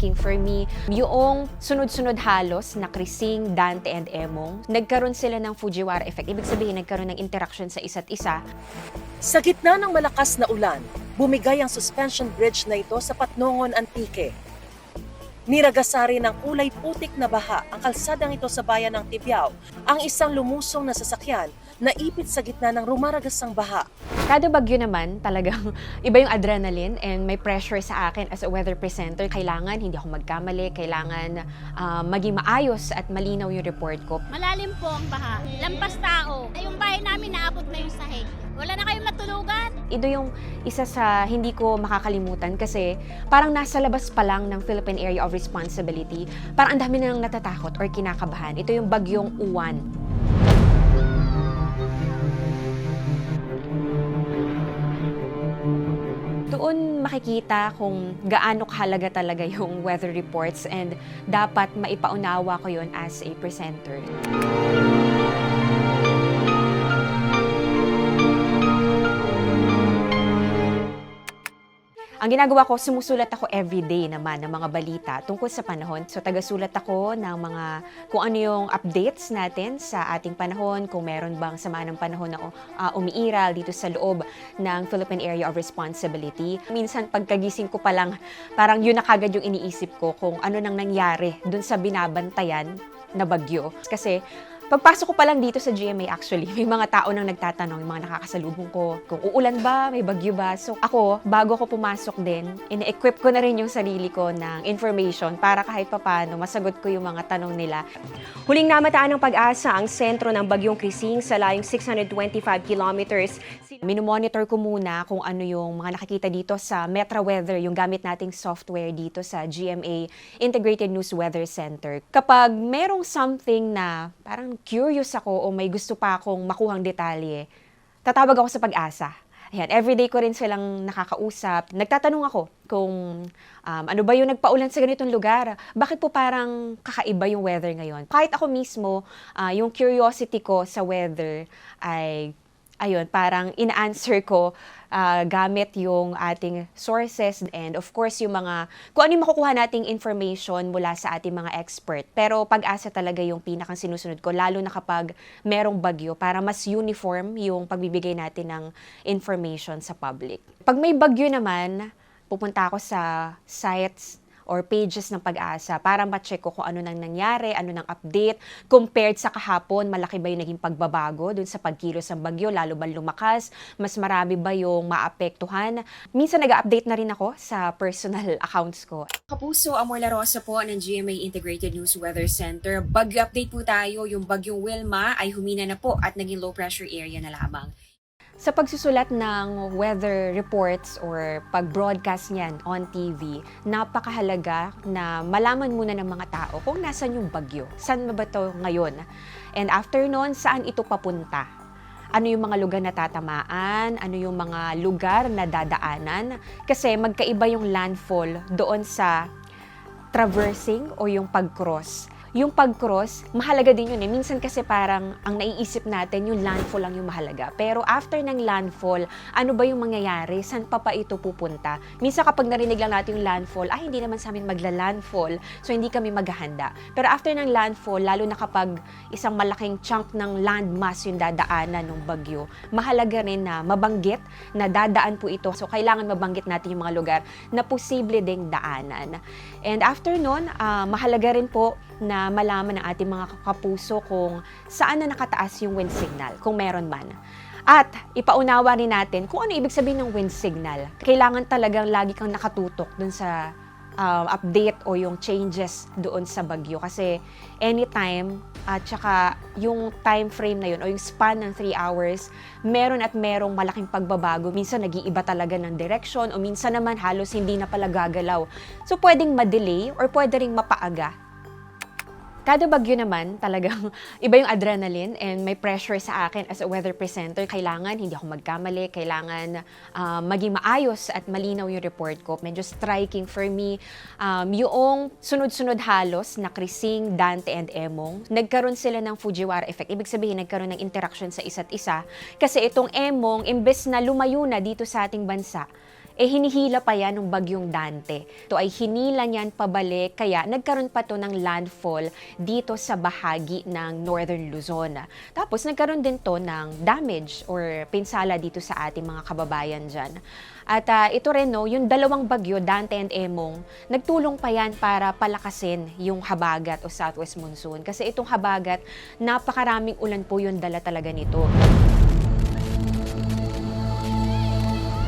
striking for me. Yung sunod-sunod halos na Krising, Dante, and Emong, nagkaroon sila ng Fujiwara effect. Ibig sabihin, nagkaroon ng interaction sa isa't isa. Sa gitna ng malakas na ulan, bumigay ang suspension bridge na ito sa Patnongon, Antique. Niragasari ng kulay putik na baha ang kalsadang ito sa bayan ng Tibiao, ang isang lumusong na sasakyan na ipit sa gitna ng rumaragasang baha. Kada bagyo naman, talagang iba yung adrenaline and may pressure sa akin as a weather presenter. Kailangan hindi ako magkamali, kailangan maging maayos at malinaw yung report ko. Malalim po ang baha. Lampas tao. Yung bahay namin naabot na yung sahig. Wala na kayong matulugan. Ito yung isa sa hindi ko makakalimutan kasi parang nasa labas pa lang ng Philippine Area of Responsibility. Parang ang dami na nang natatakot or kinakabahan. Ito yung bagyong Uwan. Doon makikita kung gaano kahalaga talaga yung weather reports and dapat maipaunawa ko yun as a presenter. Ang ginagawa ko, sumusulat ako everyday naman ng mga balita tungkol sa panahon. So, tagasulat ako ng mga kung ano yung updates natin sa ating panahon, kung meron bang sama ng panahon na umiiral dito sa loob ng Philippine Area of Responsibility. Minsan, pagkagising ko pa lang, parang yun na kagad yung iniisip ko kung ano nang nangyari dun sa binabantayan na bagyo. Kasi, pagpasok ko pa lang dito sa GMA actually, may mga tao nang nagtatanong, yung mga nakakasalubong ko, kung uulan ba, may bagyo ba. So ako, bago ko pumasok din, ine-equip ko na rin yung sarili ko ng information para kahit papano masagot ko yung mga tanong nila. Huling namataan ng Pag-asa ang sentro ng Bagyong Krising sa layong 625 kilometers. Minomonitor ko muna kung ano yung mga nakikita dito sa Metra Weather, yung gamit nating software dito sa GMA Integrated News Weather Center. Kapag merong something na parang curious ako o may gusto pa akong makuhang detalye, tatawag ako sa Pag-asa. Ayan, everyday ko rin silang nakakausap. Nagtatanong ako kung ano ba yung nagpaulan sa ganitong lugar? Bakit po parang kakaiba yung weather ngayon? Kahit ako mismo, yung curiosity ko sa weather ay ayun, parang ina-answer ko gamit yung ating sources and of course yung mga, kung ano yung makukuha nating information mula sa ating mga expert. Pero Pag-asa talaga yung pinakang sinusunod ko, lalo na kapag merong bagyo para mas uniform yung pagbibigay natin ng information sa public. Pag may bagyo naman, pupunta ako sa sites or pages ng Pag-asa para ma-check ko kung ano nang nangyari, ano nang update. Compared sa kahapon, malaki ba yung naging pagbabago dun sa pagkilos ng bagyo, lalo ba lumakas? Mas marami ba yung maapektuhan? Minsan nag-update na rin ako sa personal accounts ko. Kapuso, Amor La Rosa po ng GMA Integrated News Weather Center. Bagyo update po tayo, yung bagyong Wilma ay humina na po at naging low pressure area na lamang. Sa pagsusulat ng weather reports or pag-broadcast niyan on TV, napakahalaga na malaman muna ng mga tao kung nasan yung bagyo. Saan ba ito ngayon? And after nun, saan ito papunta? Ano yung mga lugar na tatamaan? Ano yung mga lugar na dadaanan? Kasi magkaiba yung landfall doon sa traversing o yung pag-cross. Yung pag-cross, mahalaga din yun eh. Minsan kasi parang ang naiisip natin, yung landfall lang yung mahalaga. Pero after ng landfall, ano ba yung mangyayari? Saan pa ito pupunta? Minsan kapag narinig lang natin yung landfall, hindi naman sa amin magla-landfall, so hindi kami maghahanda. Pero after ng landfall, lalo na kapag isang malaking chunk ng landmass yung dadaanan ng bagyo, mahalaga rin na mabanggit na dadaan po ito. So kailangan mabanggit natin yung mga lugar na posible ding daanan. And after nun, mahalaga rin po na malaman ng ating mga kapuso kung saan na nakataas yung wind signal, kung meron man. At ipaunawa rin natin kung ano ibig sabihin ng wind signal. Kailangan talagang lagi kang nakatutok dun sa update o yung changes doon sa bagyo. Kasi anytime, at saka yung time frame na yun o yung span ng 3 hours, meron at merong malaking pagbabago. Minsan nag-iiba talaga ng direction o minsan naman halos hindi na pala gagalaw. So pwedeng ma-delay or pwede ring mapaaga. Kada bagyo naman, talagang iba yung adrenaline and may pressure sa akin as a weather presenter. Kailangan hindi ako magkamali, kailangan maging maayos at malinaw yung report ko. Medyo striking for me. Yung sunod-sunod halos na Krising, Dante, and Emong, nagkaroon sila ng Fujiwara effect. Ibig sabihin, nagkaroon ng interaction sa isa't isa. Kasi itong Emong, imbes na lumayo na dito sa ating bansa, hinihila pa yan ng bagyong Dante. Ito ay hinila niyan pabalik, kaya nagkaroon pa to ng landfall dito sa bahagi ng Northern Luzon. Tapos nagkaroon din to ng damage or pinsala dito sa ating mga kababayan dyan. At ito rin, no, yung dalawang bagyo, Dante and Emong, nagtulong pa yan para palakasin yung habagat o southwest monsoon. Kasi itong habagat, napakaraming ulan po yung dala talaga nito.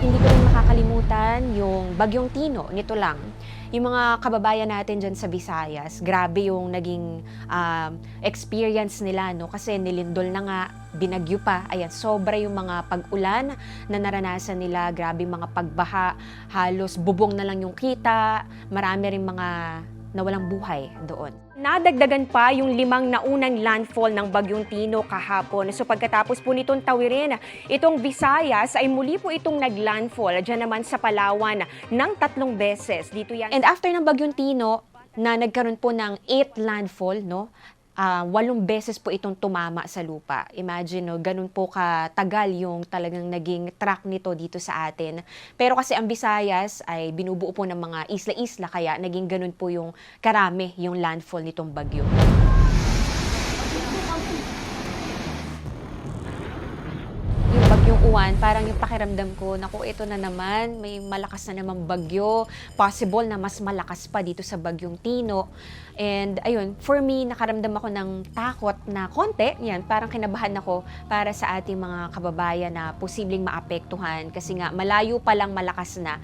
Hindi ko rin makakalimutan yung bagyong Tino, nito lang. Yung mga kababayan natin dyan sa Visayas, grabe yung naging experience nila, no? Kasi nilindol na nga, binagyo pa, ayan, sobra yung mga pag-ulan na naranasan nila, grabe mga pagbaha, halos bubong na lang yung kita, marami rin mga nawalang buhay doon. Nadagdagan pa yung 5 naunang landfall ng Bagyong Tino kahapon. So pagkatapos po nitong tawirin, itong Visayas ay muli po itong naglandfall. Diyan naman sa Palawan ng 3 beses. Dito yan. And after ng bagyong Tino, na nagkaroon po ng 8 landfall, no? 8 beses po itong tumama sa lupa. Imagine, no, ganun po katagal yung talagang naging track nito dito sa atin. Pero kasi ang Visayas ay binubuo po ng mga isla-isla, kaya naging ganun po yung karami yung landfall nitong bagyo. Yung bagyong Uwan, parang yung pakiramdam ko, naku, ito na naman, may malakas na namang bagyo. Possible na mas malakas pa dito sa bagyong Tino. And ayun, for me, nakaramdam ako ng takot na konti. Yan, parang kinabahan ako para sa ating mga kababayan na posibleng maapektuhan. Kasi nga, malayo pa lang malakas na.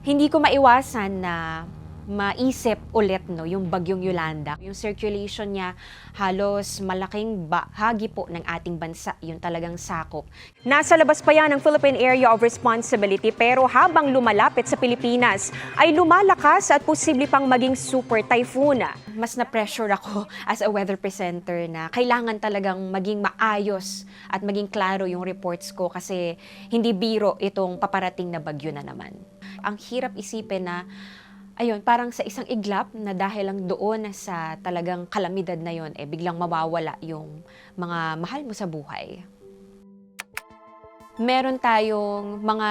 Hindi ko maiwasan na maisip ulit, no, yung bagyong Yolanda. Yung circulation niya halos malaking bahagi po ng ating bansa, yung talagang sakop. Nasa labas pa yan ng Philippine Area of Responsibility, pero habang lumalapit sa Pilipinas ay lumalakas at posible pang maging super typhoon. Mas na-pressure ako as a weather presenter na kailangan talagang maging maayos at maging klaro yung reports ko kasi hindi biro itong paparating na bagyo na naman. Ang hirap isipin na ayun, parang sa isang iglap na dahil lang doon sa talagang kalamidad na yon, biglang mawawala yung mga mahal mo sa buhay. Meron tayong mga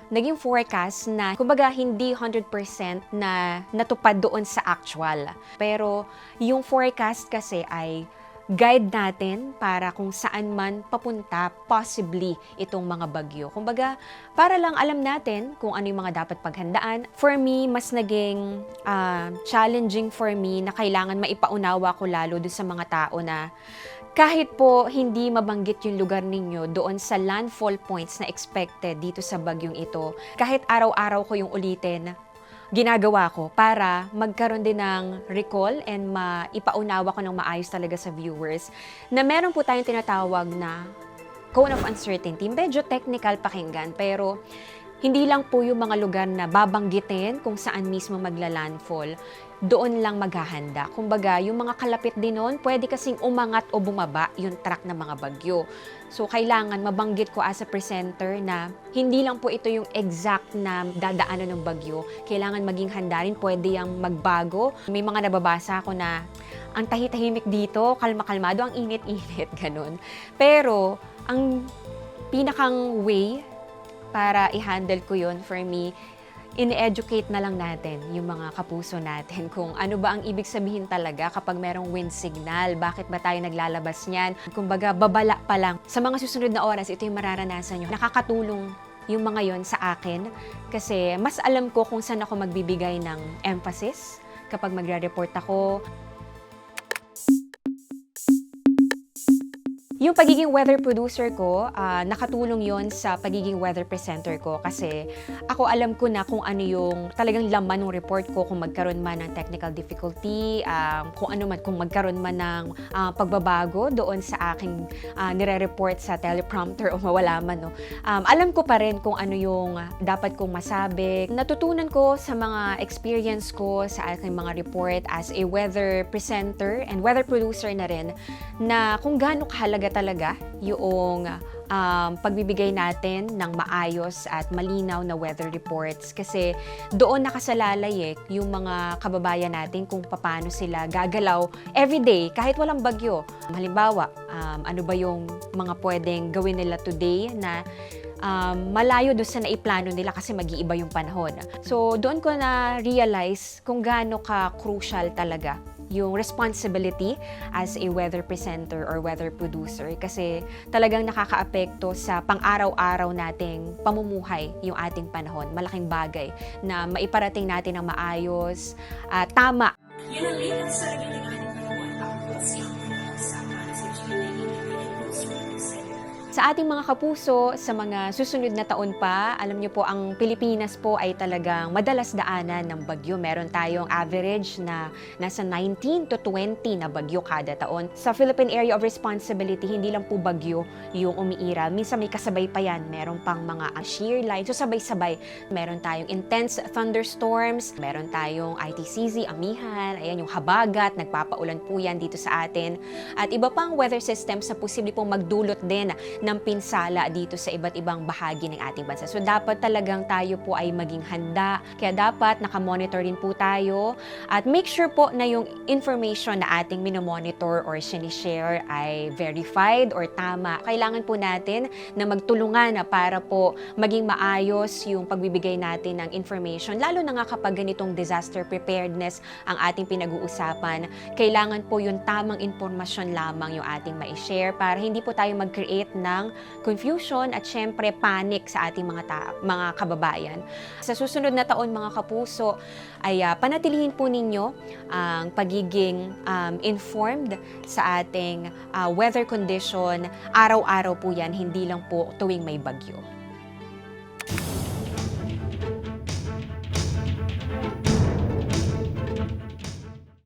naging forecast na kumbaga hindi 100% na natupad doon sa actual. Pero yung forecast kasi ay guide natin para kung saan man papunta possibly itong mga bagyo. Kumbaga, para lang alam natin kung ano yung mga dapat paghandaan. For me, mas naging challenging for me na kailangan maipaunawa ko lalo doon sa mga tao na kahit po hindi mabanggit yung lugar ninyo doon sa landfall points na expected dito sa bagyong ito, kahit araw-araw ko yung ulitin, ginagawa ko para magkaroon din ng recall and maipaunawa ko ng maayos talaga sa viewers na meron po tayong tinatawag na cone of uncertainty. Medyo technical pakinggan, pero hindi lang po yung mga lugar na babanggitin kung saan mismo magla-landfall, doon lang maghahanda. Kumbaga, yung mga kalapit din noon, pwede kasing umangat o bumaba yung track ng mga bagyo. So, kailangan mabanggit ko as a presenter na hindi lang po ito yung exact na dadaanan ng bagyo. Kailangan maging handa rin, pwede yung magbago. May mga nababasa ako na ang tahitahimik dito, kalma-kalmado, ang init-init, ganun. Pero, ang pinakang way para i-handle ko yun for me, in-educate na lang natin yung mga kapuso natin kung ano ba ang ibig sabihin talaga kapag merong wind signal, bakit ba tayo naglalabas niyan. Kumbaga, babala pa lang. Sa mga susunod na oras, ito yung mararanasan nyo. Nakakatulong yung mga yon sa akin kasi mas alam ko kung saan ako magbibigay ng emphasis kapag magre-report ako. Yung pagiging weather producer ko, nakatulong yon sa pagiging weather presenter ko kasi ako alam ko na kung ano yung talagang laman ng report ko, kung magkaroon man ng technical difficulty, kung ano man, kung magkaroon man ng pagbabago doon sa aking nire-report sa teleprompter o mawala man. No? Alam ko pa rin kung ano yung dapat kong masabi. Natutunan ko sa mga experience ko sa aking mga report as a weather presenter and weather producer na rin na kung gaano kahalaga talaga yung pagbibigay natin ng maayos at malinaw na weather reports kasi doon nakasalalay yung mga kababayan natin kung paano sila gagalaw everyday kahit walang bagyo. Halimbawa, ano ba yung mga pwedeng gawin nila today na malayo doon sa naiplano nila kasi mag-iiba yung panahon. So doon ko na-realize kung gaano ka-crucial talaga yung responsibility as a weather presenter or weather producer kasi talagang nakakaapekto sa pang-araw-araw nating pamumuhay yung ating panahon. Malaking bagay na maiparating natin ng maayos, tama. Yan ang likas sa naging ating katawan. Ako po si Angela Sama sa GMA Integrated News Weather Center. Sa ating mga kapuso, sa mga susunod na taon pa, alam niyo po, ang Pilipinas po ay talagang madalas daanan ng bagyo. Meron tayong average na nasa 19 to 20 na bagyo kada taon. Sa Philippine Area of Responsibility, hindi lang po bagyo yung umiira. Minsan may kasabay pa yan. Meron pang mga shear line. So sabay-sabay, meron tayong intense thunderstorms, meron tayong ITCZ, amihan, ayan yung habagat, nagpapaulan po yan dito sa atin. At iba pang weather systems na posible pong magdulot din ng pinsala dito sa iba't ibang bahagi ng ating bansa. So dapat talagang tayo po ay maging handa. Kaya dapat nakamonitor din po tayo at make sure po na yung information na ating minomonitor or sinishare ay verified or tama. Kailangan po natin na magtulungan na para po maging maayos yung pagbibigay natin ng information. Lalo na nga kapag ganitong disaster preparedness ang ating pinag-uusapan, kailangan po yung tamang impormasyon lamang yung ating ma-share para hindi po tayo mag-create ng confusion at syempre panic sa ating mga kababayan. Sa susunod na taon mga kapuso ay panatilihin po ninyo ang pagiging informed sa ating weather condition. Araw-araw po yan, hindi lang po tuwing may bagyo.